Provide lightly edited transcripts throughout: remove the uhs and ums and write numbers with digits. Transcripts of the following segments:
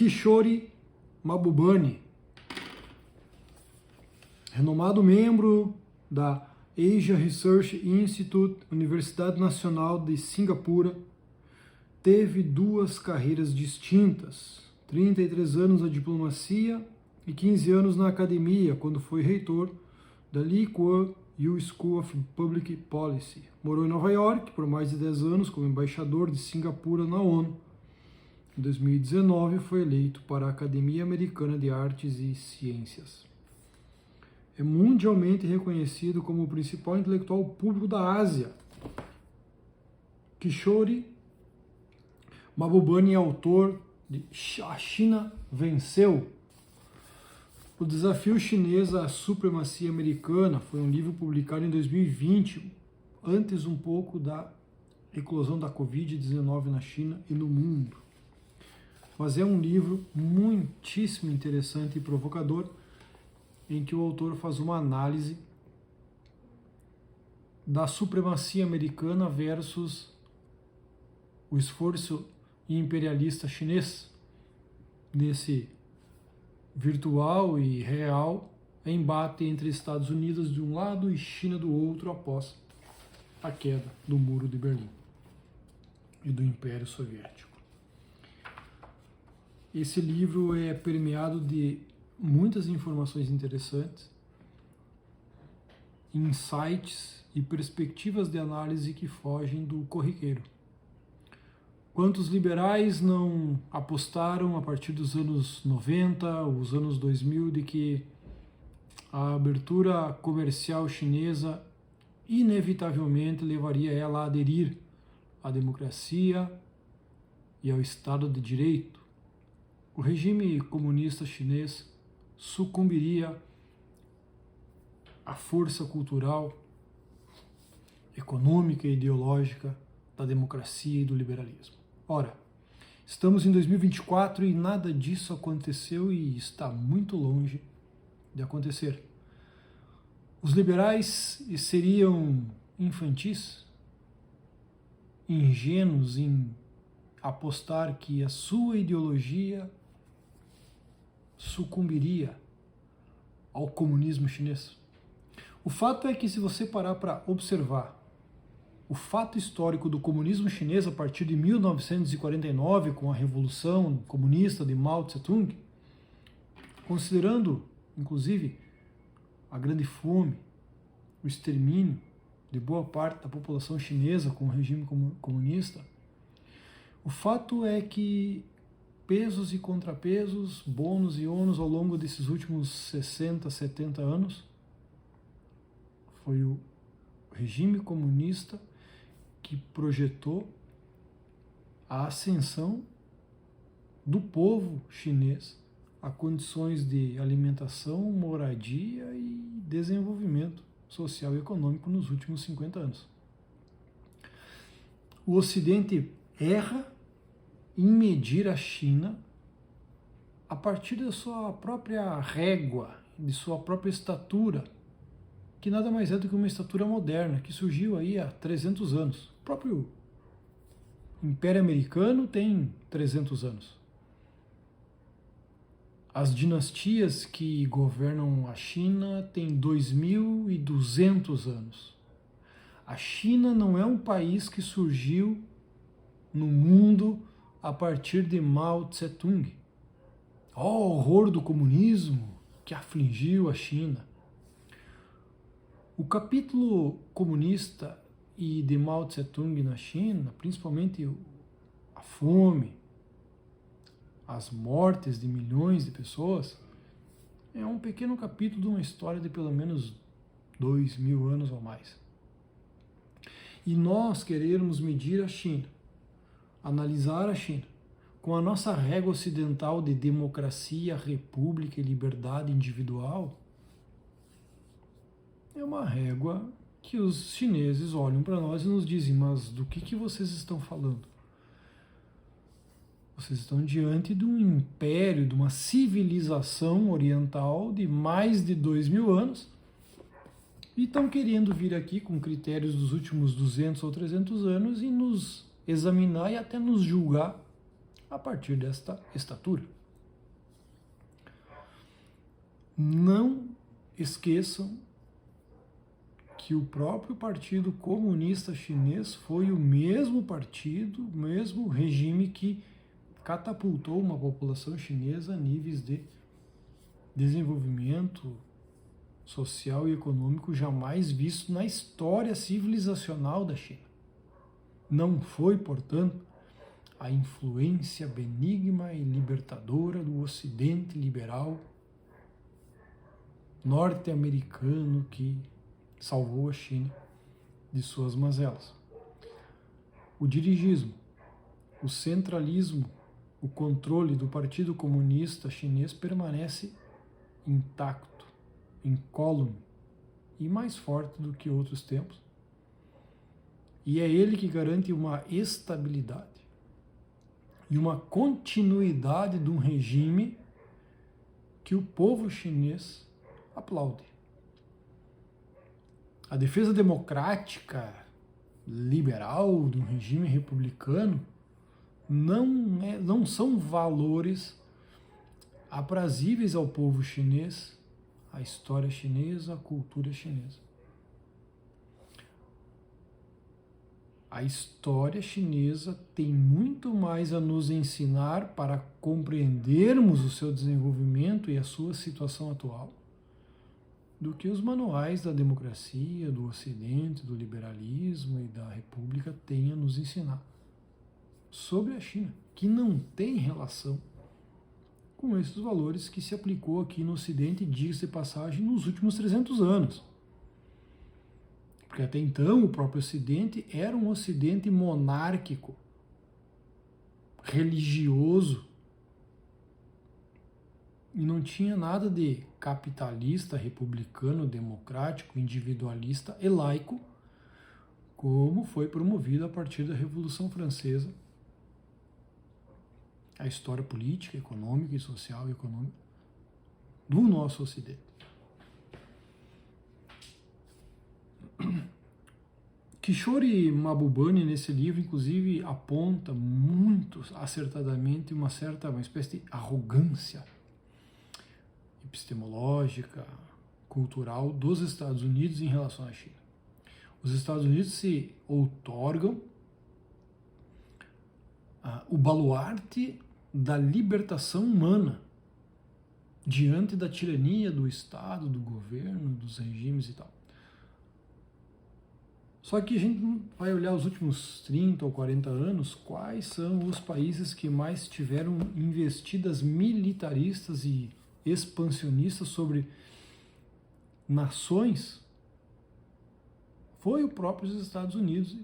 Kishore Mahbubani, renomado membro da Asia Research Institute, Universidade Nacional de Singapura, teve duas carreiras distintas, 33 anos na diplomacia e 15 anos na academia, quando foi reitor da Lee Kuan Yew School of Public Policy. Morou em Nova York por mais de 10 anos como embaixador de Singapura na ONU. Em 2019 foi eleito para a Academia Americana de Artes e Ciências. É mundialmente reconhecido como o principal intelectual público da Ásia. Kishore Mahbubani é autor de A China Venceu. O Desafio Chinês à Supremacia Americana foi um livro publicado em 2020, antes um pouco da eclosão da Covid-19 na China e no mundo. Mas é um livro muitíssimo interessante e provocador, em que o autor faz uma análise da supremacia americana versus o esforço imperialista chinês nesse virtual e real embate entre Estados Unidos de um lado e China do outro após a queda do Muro de Berlim e do Império Soviético. Esse livro é permeado de muitas informações interessantes, insights e perspectivas de análise que fogem do corriqueiro. Quantos liberais não apostaram a partir dos anos 90, os anos 2000, de que a abertura comercial chinesa inevitavelmente levaria ela a aderir à democracia e ao Estado de Direito? O regime comunista chinês sucumbiria à força cultural, econômica e ideológica da democracia e do liberalismo. Ora, estamos em 2024 e nada disso aconteceu e está muito longe de acontecer. Os liberais seriam infantis, ingênuos em apostar que a sua ideologia sucumbiria ao comunismo chinês. O fato é que, se você parar para observar o fato histórico do comunismo chinês a partir de 1949, com a Revolução Comunista de Mao Tse-tung, considerando, inclusive, a grande fome, o extermínio de boa parte da população chinesa com o regime comunista, o fato é que pesos e contrapesos, bônus e ônus ao longo desses últimos 60, 70 anos, foi o regime comunista que projetou a ascensão do povo chinês a condições de alimentação, moradia e desenvolvimento social e econômico nos últimos 50 anos. O Ocidente erra em medir a China a partir da sua própria régua, de sua própria estatura, que nada mais é do que uma estatura moderna, que surgiu aí há 300 anos. O próprio Império Americano tem 300 anos. As dinastias que governam a China têm 2.200 anos. A China não é um país que surgiu no mundo a partir de Mao Tse-tung. O horror do comunismo que afligiu a China. O capítulo comunista e de Mao Tse-tung na China, principalmente a fome, as mortes de milhões de pessoas, é um pequeno capítulo de uma história de pelo menos 2.000 anos ou mais. E nós querermos medir a China, analisar a China, com a nossa régua ocidental de democracia, república e liberdade individual, é uma régua que os chineses olham para nós e nos dizem: mas do que vocês estão falando? Vocês estão diante de um império, de uma civilização oriental de mais de 2.000 anos e estão querendo vir aqui com critérios dos últimos 200 ou 300 anos e nos examinar e até nos julgar a partir desta estatura. Não esqueçam que o próprio Partido Comunista Chinês foi o mesmo partido, o mesmo regime que catapultou uma população chinesa a níveis de desenvolvimento social e econômico jamais visto na história civilizacional da China. Não foi, portanto, a influência benigna e libertadora do Ocidente liberal norte-americano que salvou a China de suas mazelas. O dirigismo, o centralismo, o controle do Partido Comunista Chinês permanece intacto, incólume e mais forte do que outros tempos. E é ele que garante uma estabilidade e uma continuidade de um regime que o povo chinês aplaude. A defesa democrática, liberal de um regime republicano não são valores aprazíveis ao povo chinês, à história chinesa, à cultura chinesa. A história chinesa tem muito mais a nos ensinar para compreendermos o seu desenvolvimento e a sua situação atual do que os manuais da democracia, do Ocidente, do liberalismo e da República têm a nos ensinar sobre a China, que não tem relação com esses valores que se aplicou aqui no Ocidente, diga-se de passagem, nos últimos 300 anos. Porque até então o próprio Ocidente era um Ocidente monárquico, religioso, e não tinha nada de capitalista, republicano, democrático, individualista e laico, como foi promovido a partir da Revolução Francesa, a história política, econômica e social e econômica do nosso Ocidente. Kishore Mahbubani, nesse livro, inclusive, aponta muito acertadamente uma espécie de arrogância epistemológica, cultural dos Estados Unidos em relação à China. Os Estados Unidos se outorgam o baluarte da libertação humana diante da tirania do Estado, do governo, dos regimes e tal. Só que a gente vai olhar os últimos 30 ou 40 anos, quais são os países que mais tiveram investidas militaristas e expansionistas sobre nações? Foi o próprio Estados Unidos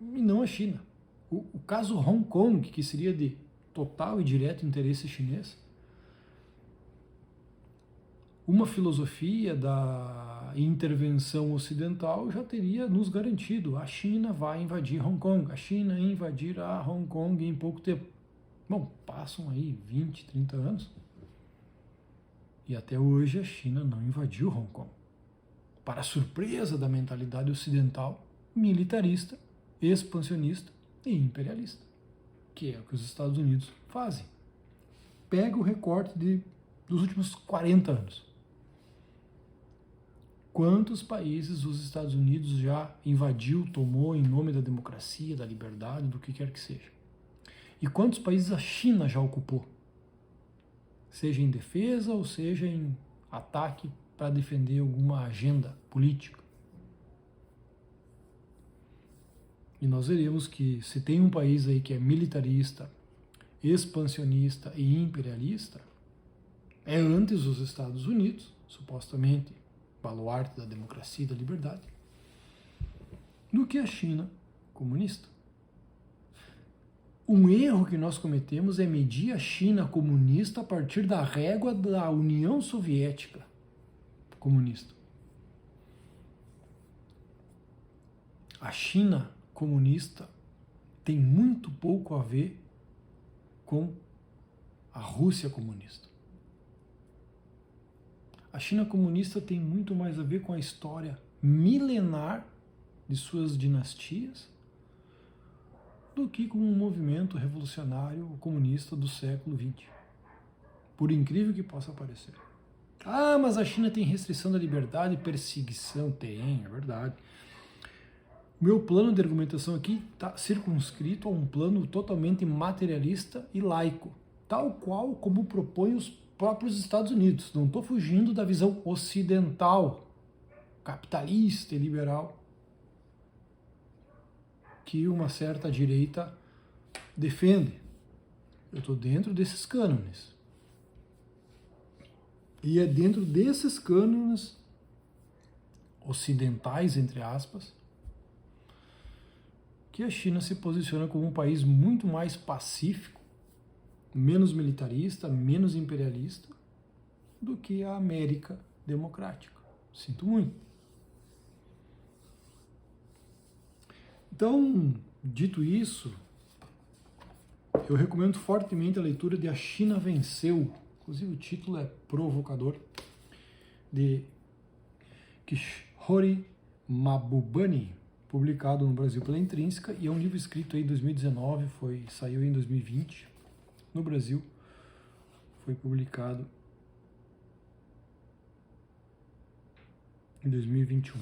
e não a China. O caso Hong Kong, que seria de total e direto interesse chinês, uma filosofia da intervenção ocidental já teria nos garantido: a China vai invadir Hong Kong, a China invadirá Hong Kong em pouco tempo. Bom, passam aí 20, 30 anos e até hoje a China não invadiu Hong Kong. Para surpresa da mentalidade ocidental, militarista, expansionista e imperialista, que é o que os Estados Unidos fazem. Pega o recorte dos últimos 40 anos. Quantos países os Estados Unidos já invadiu, tomou em nome da democracia, da liberdade, do que quer que seja? E quantos países a China já ocupou? Seja em defesa ou seja em ataque para defender alguma agenda política. E nós veremos que se tem um país aí que é militarista, expansionista e imperialista, é antes os Estados Unidos, supostamente baluarte da democracia e da liberdade, do que a China comunista. Um erro que nós cometemos é medir a China comunista a partir da régua da União Soviética comunista. A China comunista tem muito pouco a ver com a Rússia comunista. A China comunista tem muito mais a ver com a história milenar de suas dinastias do que com o movimento revolucionário comunista do século XX. Por incrível que possa parecer. Ah, mas a China tem restrição da liberdade e perseguição. Tem, é verdade. Meu plano de argumentação aqui está circunscrito a um plano totalmente materialista e laico, tal qual como propõe os próprios Estados Unidos. Não estou fugindo da visão ocidental, capitalista e liberal, que uma certa direita defende. Eu estou dentro desses cânones. E é dentro desses cânones ocidentais, entre aspas, que a China se posiciona como um país muito mais pacífico, menos militarista, menos imperialista do que a América democrática. Sinto muito. Então, dito isso, eu recomendo fortemente a leitura de A China Venceu. Inclusive o título é provocador, de Kishore Mahbubani, publicado no Brasil pela Intrínseca, e é um livro escrito em 2019, saiu em 2020. No Brasil, foi publicado em 2021.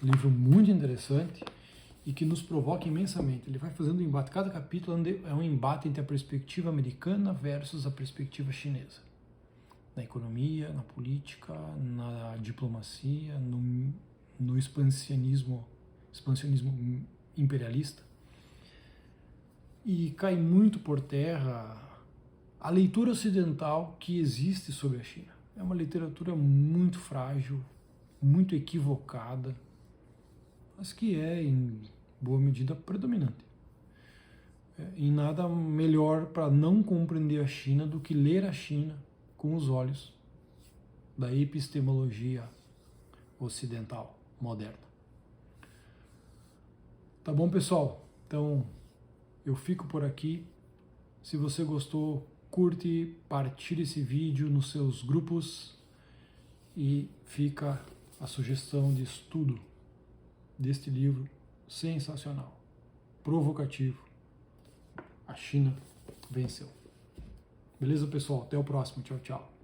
Livro muito interessante e que nos provoca imensamente. Ele vai fazendo um embate, cada capítulo é um embate entre a perspectiva americana versus a perspectiva chinesa. Na economia, na política, na diplomacia, no expansionismo imperialista. E cai muito por terra a leitura ocidental que existe sobre a China. É uma literatura muito frágil, muito equivocada, mas que é, em boa medida, predominante. E nada melhor para não compreender a China do que ler a China com os olhos da epistemologia ocidental moderna. Tá bom, pessoal? Então, eu fico por aqui. Se você gostou, curte, partilhe esse vídeo nos seus grupos e fica a sugestão de estudo deste livro sensacional, provocativo. A China venceu. Beleza, pessoal? Até o próximo. Tchau, tchau.